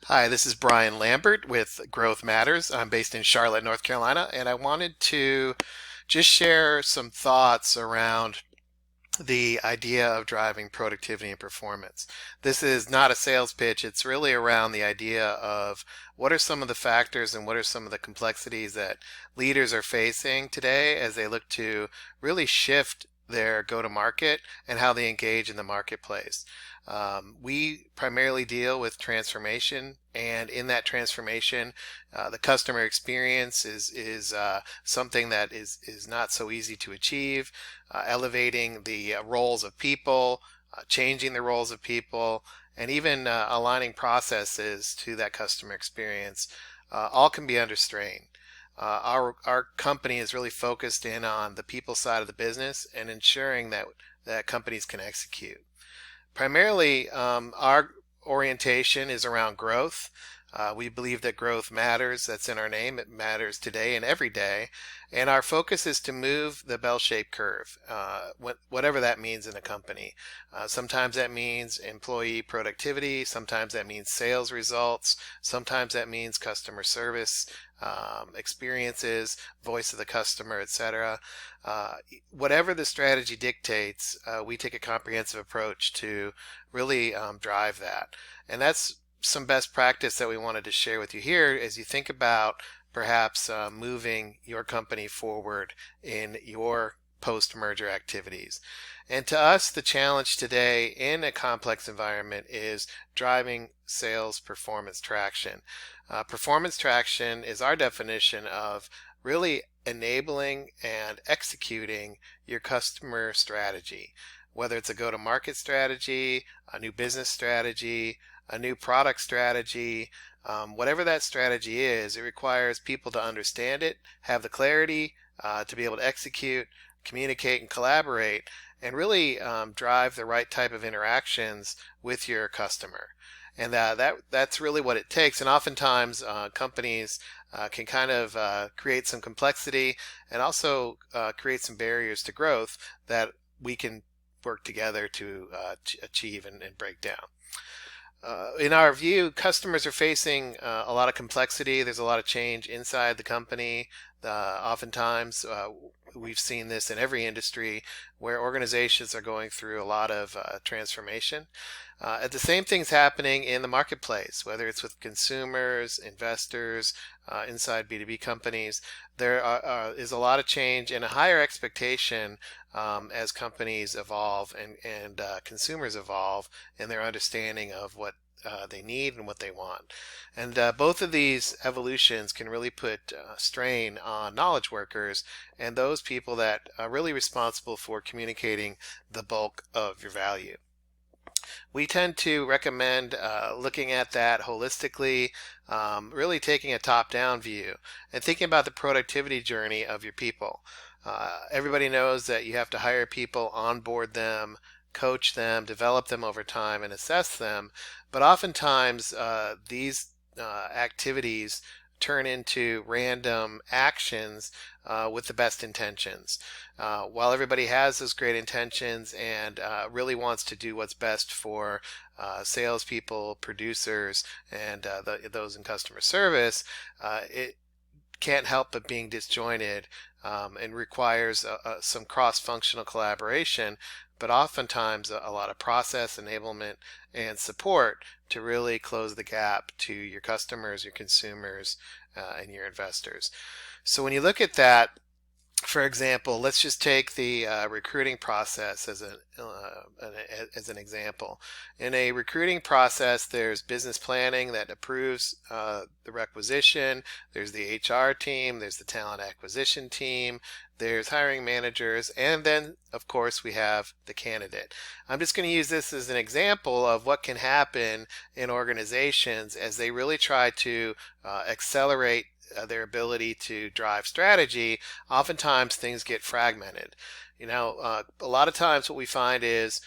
Hi, this is Brian Lambert with Growth Matters. I'm based in Charlotte, North Carolina, and I wanted to just share some thoughts around the idea of driving productivity and performance. This is not a sales pitch, it's really around the idea of what are some of the factors and what are some of the complexities that leaders are facing today as they look to really shift their go to market and how they engage in the marketplace. We primarily deal with transformation, and in that transformation, the customer experience is something that is not so easy to achieve. Elevating the roles of people, changing the roles of people, and even aligning processes to that customer experience, all can be under strain. Our company is really focused in on the people side of the business and ensuring that companies can execute. Primarily, our orientation is around growth. We believe that growth matters. That's in our name. It matters today and every day. And our focus is to move the bell-shaped curve, whatever that means in a company. Sometimes that means employee productivity. Sometimes that means sales results. Sometimes that means customer service, experiences, voice of the customer, etc. Uh, Whatever the strategy dictates, we take a comprehensive approach to really drive that. And that's some best practice that we wanted to share with you here as you think about perhaps moving your company forward in your post-merger activities. And to us, the challenge today in a complex environment is driving sales performance traction. Performance traction is our definition of really enabling and executing your customer strategy, whether it's a go-to-market strategy, a new business strategy, a new product strategy, whatever that strategy is, it requires people to understand it, have the clarity to be able to execute, communicate, and collaborate, and really drive the right type of interactions with your customer. And that's really what it takes. And oftentimes, companies can kind of create some complexity and also create some barriers to growth that we can work together to achieve and break down. In our view, customers are facing a lot of complexity. There's a lot of change inside the company. Oftentimes, we've seen this in every industry where organizations are going through a lot of transformation. The same thing's happening in the marketplace, whether it's with consumers, investors, inside B2B companies. Is a lot of change and a higher expectation as companies evolve and consumers evolve in their understanding of what they need and what they want. And both of these evolutions can really put strain on knowledge workers and those people that are really responsible for communicating the bulk of your value. We tend to recommend looking at that holistically, really taking a top-down view and thinking about the productivity journey of your people. Everybody knows that you have to hire people, onboard them, coach them, develop them over time, and assess them. But oftentimes, these activities turn into random actions with the best intentions. While everybody has those great intentions and really wants to do what's best for salespeople, producers, and those in customer service, it can't help but being disjointed and requires some cross-functional collaboration, but oftentimes a lot of process enablement and support to really close the gap to your customers, your consumers, and your investors. So when you look at that, for example, let's just take the recruiting process as an example. In a recruiting process, there's business planning that approves the requisition. There's the HR team. There's the talent acquisition team. There's hiring managers. And then, of course, we have the candidate. I'm just going to use this as an example of what can happen in organizations as they really try to accelerate their ability to drive strategy. Oftentimes things get fragmented. A lot of times what we find is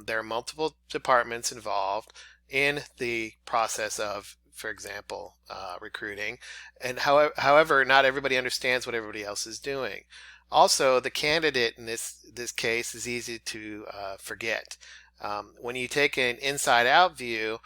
there are multiple departments involved in the process of, for example, recruiting, and however, not everybody understands what everybody else is doing. Also, the candidate in this case is easy to forget. When you take an inside-out view,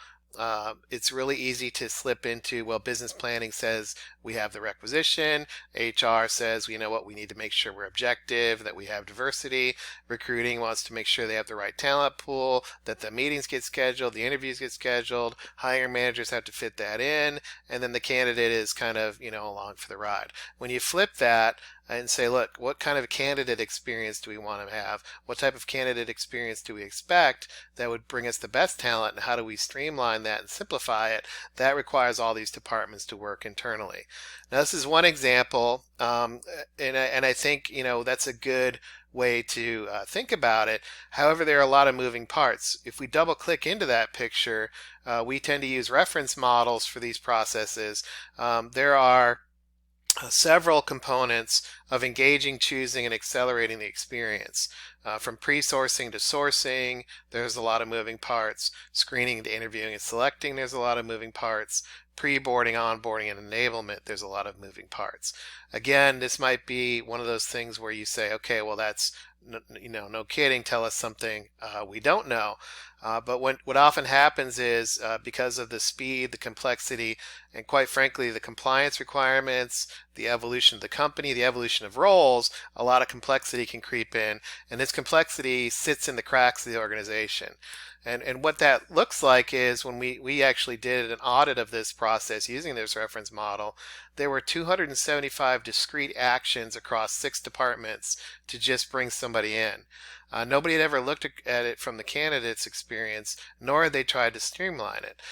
it's really easy to slip into, well, business planning says we have the requisition, HR says, you know what, we need to make sure we're objective, that we have diversity, recruiting wants to make sure they have the right talent pool, that the meetings get scheduled, the interviews get scheduled, hiring managers have to fit that in, and then the candidate is kind of, along for the ride. When you flip that and say, look, what kind of candidate experience do we want to have? What type of candidate experience do we expect that would bring us the best talent, and how do we streamline that and simplify it? That requires all these departments to work internally. Now, this is one example, and I think that's a good way to think about it. However, there are a lot of moving parts. If we double click into that picture, we tend to use reference models for these processes. There are several components of engaging, choosing, and accelerating the experience. From pre-sourcing to sourcing, there's a lot of moving parts. Screening to interviewing and selecting, there's a lot of moving parts. Pre-boarding, onboarding, and enablement, there's a lot of moving parts. Again, this might be one of those things where you say, okay, well, that's no kidding, tell us something we don't know. But what often happens is because of the speed, the complexity, and quite frankly, the compliance requirements, the evolution of the company, the evolution of roles, a lot of complexity can creep in, and this complexity sits in the cracks of the organization. And what that looks like is when we actually did an audit of this process using this reference model, there were 275 discrete actions across 6 departments to just bring somebody in. Nobody had ever looked at it from the candidate's experience, nor had they tried to streamline it.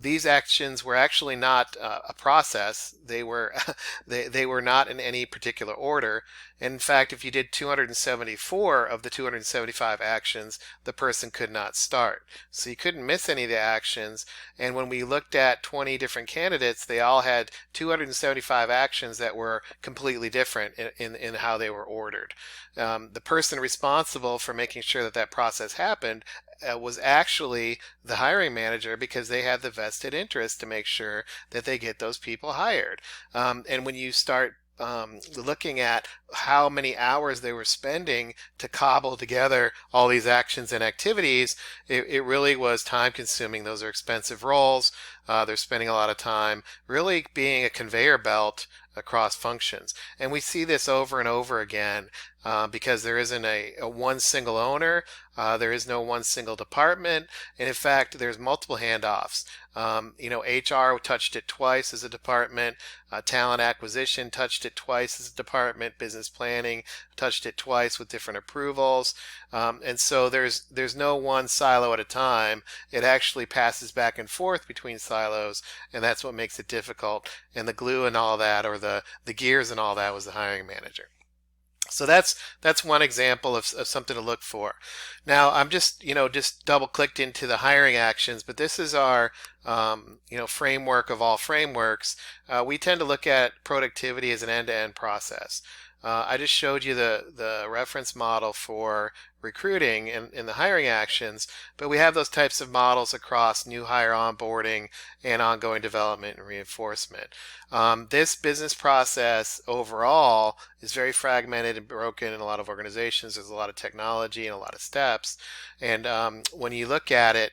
These actions were actually not a process. They were they were not in any particular order. And in fact, if you did 274 of the 275 actions, the person could not start. So you couldn't miss any of the actions. And when we looked at 20 different candidates, they all had 275 actions that were completely different in how they were ordered. The person responsible for making sure that process happened was actually the hiring manager, because they had the vested interest to make sure that they get those people hired. And when you start looking at how many hours they were spending to cobble together all these actions and activities, it really was time consuming. Those are expensive roles. They're spending a lot of time really being a conveyor belt across functions. And we see this over and over again because there isn't a one single owner, there is no one single department, and in fact there's multiple handoffs. HR touched it twice as a department, talent acquisition touched it twice as a department, business planning touched it twice with different approvals, and so there's no one silo at a time. It actually passes back and forth between silos, and that's what makes it difficult. And the glue and all that, or the gears and all that, was the hiring manager. So that's one example of something to look for. Now I'm just double clicked into the hiring actions, but this is our framework of all frameworks. We tend to look at productivity as an end-to-end process. I just showed you the reference model for recruiting and the hiring actions, but we have those types of models across new hire onboarding and ongoing development and reinforcement. This business process overall is very fragmented and broken in a lot of organizations. There's a lot of technology and a lot of steps, and when you look at it,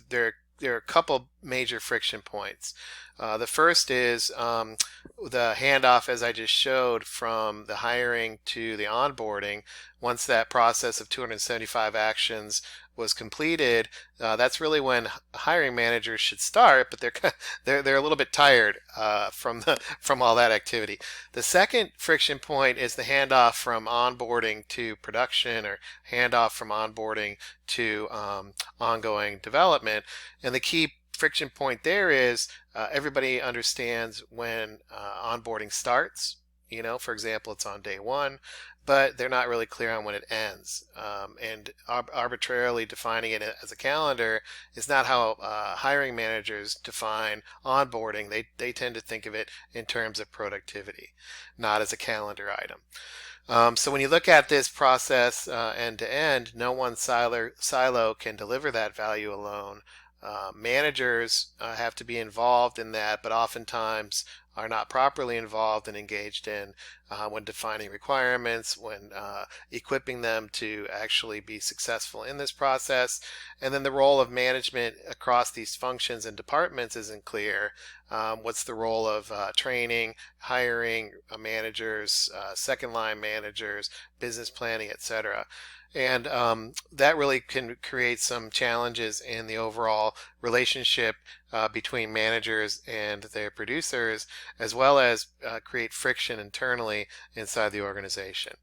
there are a couple major friction points. The first is the handoff, as I just showed, from the hiring to the onboarding. Once that process of 275 actions was completed, that's really when hiring managers should start, but they're a little bit tired from all that activity. The second friction point is the handoff from onboarding to production, or handoff from onboarding to ongoing development. And the key friction point there is everybody understands when onboarding starts. For example, it's on day 1, but they're not really clear on when it ends. And arbitrarily defining it as a calendar is not how hiring managers define onboarding. They tend to think of it in terms of productivity, not as a calendar item. So when you look at this process end to end, no one silo can deliver that value alone. Managers have to be involved in that, but oftentimes are not properly involved and engaged in when defining requirements, when equipping them to actually be successful in this process. And then the role of management across these functions and departments isn't clear. What's the role of training, hiring managers, second line managers, business planning, etc. And that really can create some challenges in the overall relationship between managers and their producers, as well as create friction internally inside the organization.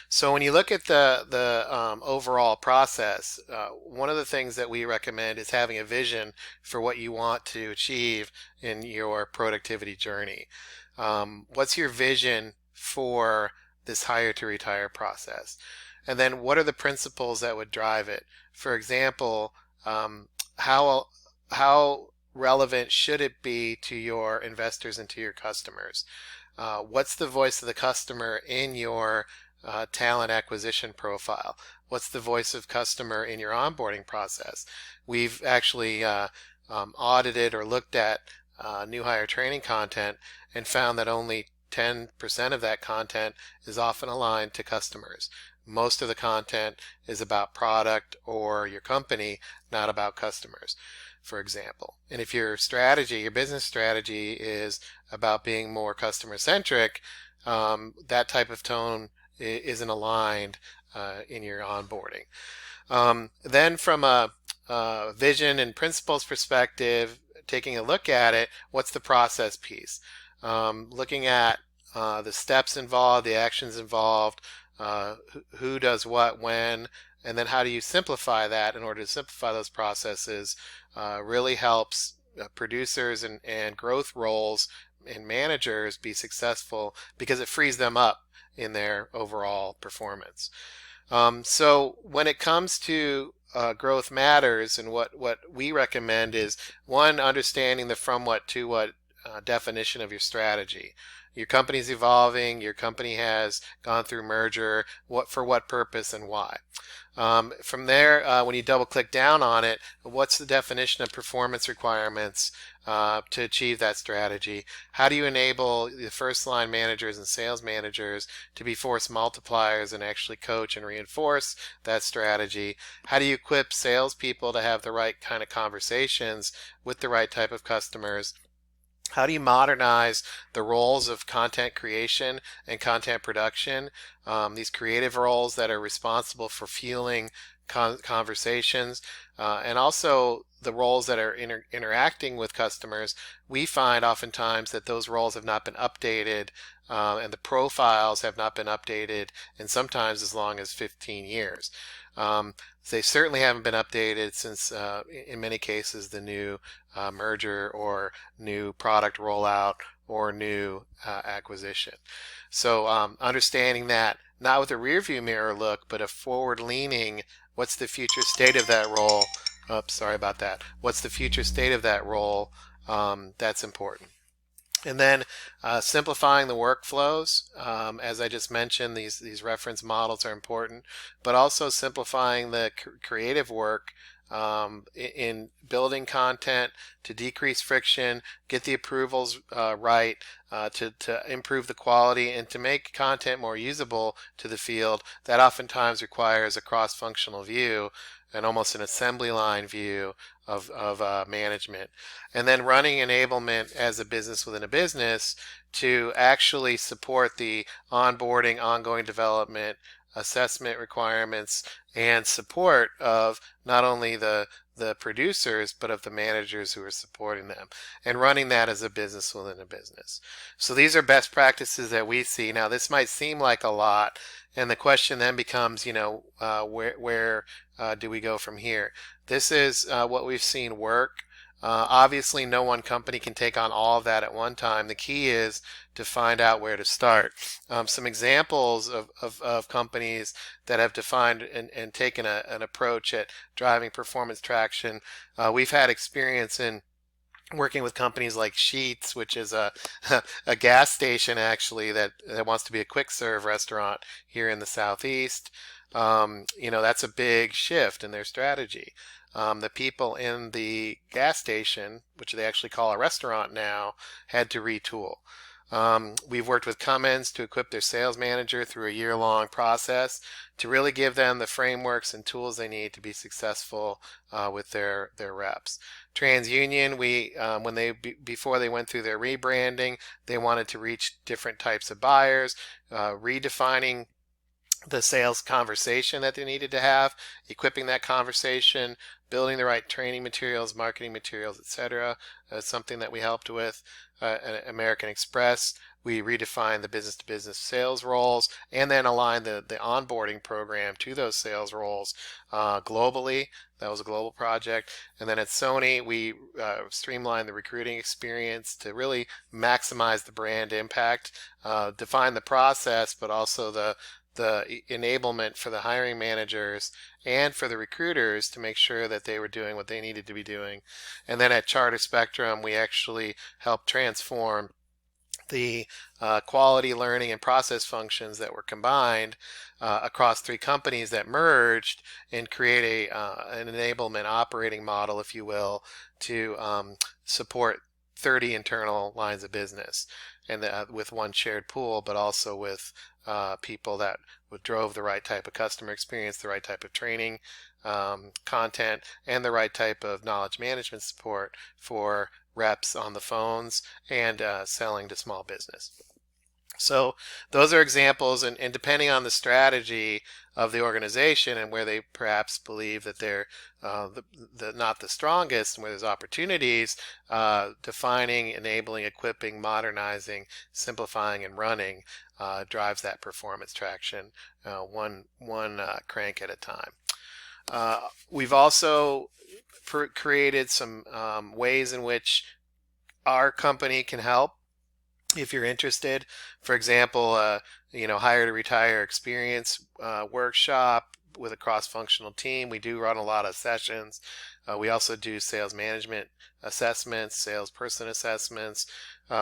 So when you look at the overall process, one of the things that we recommend is having a vision for what you want to achieve in your productivity journey. What's your vision for this hire to retire process? And then what are the principles that would drive it? For example, how relevant should it be to your investors and to your customers? What's the voice of the customer in your talent acquisition profile? What's the voice of customer in your onboarding process? We've actually audited or looked at new hire training content and found that only 10% of that content is often aligned to customers. Most of the content is about product or your company, not about customers, for example. And if your strategy, your business strategy is about being more customer centric, that type of tone isn't aligned in your onboarding. Then from a vision and principles perspective, taking a look at it, what's the process piece? Looking at the steps involved, the actions involved, who does what, when, and then how do you simplify that in order to simplify those processes really helps producers and growth roles and managers be successful because it frees them up in their overall performance. So when it comes to growth matters, and what we recommend is, one, understanding the from what to what definition of your strategy. Your company's evolving, your company has gone through merger, for what purpose and why. From there, when you double click down on it, what's the definition of performance requirements to achieve that strategy? How do you enable the first line managers and sales managers to be force multipliers and actually coach and reinforce that strategy? How do you equip salespeople to have the right kind of conversations with the right type of customers? How do you modernize the roles of content creation and content production? These creative roles that are responsible for fueling conversations, and also the roles that are interacting with customers. We find oftentimes that those roles have not been updated, and the profiles have not been updated, and sometimes as long as 15 years. They certainly haven't been updated since, in many cases, the new merger or new product rollout or new acquisition. So understanding that, not with a rearview mirror look, but a forward-leaning, what's the future state of that role? Oops, sorry about that. What's the future state of that role? That's important. And then simplifying the workflows. As I just mentioned, these reference models are important, but also simplifying the creative work in building content to decrease friction, get the approvals right, to improve the quality, and to make content more usable to the field. That oftentimes requires a cross-functional view and almost an assembly line view of management. And then running enablement as a business within a business to actually support the onboarding, ongoing development, assessment requirements, and support of not only the producers, but of the managers who are supporting them, and running that as a business within a business. So these are best practices that we see. Now, this might seem like a lot, and the question then becomes, where do we go from here? This is what we've seen work. Obviously, no one company can take on all of that at one time. The key is to find out where to start. Some examples of companies that have defined and taken an approach at driving performance traction. We've had experience in working with companies like Sheetz, which is a gas station actually that wants to be a quick serve restaurant here in the Southeast. That's a big shift in their strategy. the people in the gas station, which they actually call a restaurant now, had to retool. We've worked with Cummins to equip their sales manager through a year-long process to really give them the frameworks and tools they need to be successful with their reps. TransUnion, before they went through their rebranding, they wanted to reach different types of buyers, redefining the sales conversation that they needed to have, equipping that conversation, building the right training materials, marketing materials, etc. Something that we helped with. At American Express, we redefined the business-to-business sales roles and then aligned the onboarding program to those sales roles globally. That was a global project. And then at Sony, we streamlined the recruiting experience to really maximize the brand impact, define the process, but also the enablement for the hiring managers and for the recruiters to make sure that they were doing what they needed to be doing. And then at Charter Spectrum, we actually helped transform the quality, learning, and process functions that were combined across 3 companies that merged and create an enablement operating model, if you will, to support 30 internal lines of business, and with one shared pool, but also with people that drove the right type of customer experience, the right type of training content, and the right type of knowledge management support for reps on the phones and selling to small business. So those are examples, and depending on the strategy of the organization and where they perhaps believe that they're not the strongest and where there's opportunities, defining, enabling, equipping, modernizing, simplifying, and running drives that performance traction one crank at a time. We've also created some ways in which our company can help. If you're interested, for example, hire to retire experience workshop with a cross-functional team. We do run a lot of sessions. We also do sales management assessments, salesperson assessments.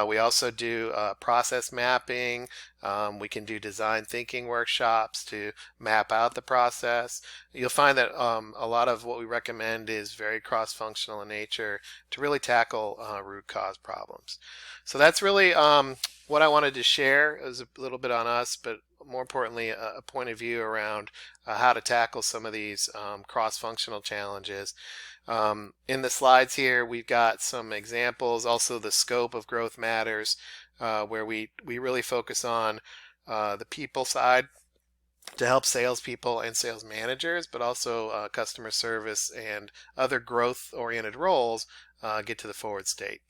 We also do process mapping. We can do design thinking workshops to map out the process. You'll find that a lot of what we recommend is very cross-functional in nature to really tackle root cause problems. So that's really what I wanted to share. It was a little bit on us, but more importantly, a point of view around how to tackle some of these cross-functional challenges. In the slides here, we've got some examples, also the scope of Growth Matters, where we really focus on the people side to help salespeople and sales managers, but also customer service and other growth-oriented roles get to the forward state.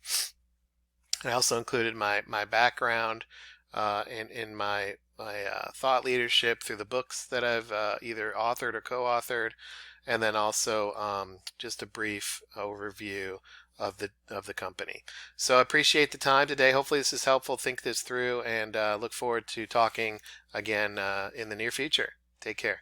I also included my background in my thought leadership through the books that I've either authored or co-authored, and then also just a brief overview of the company. So I appreciate the time today. Hopefully this is helpful. Think this through, and look forward to talking again in the near future. Take care.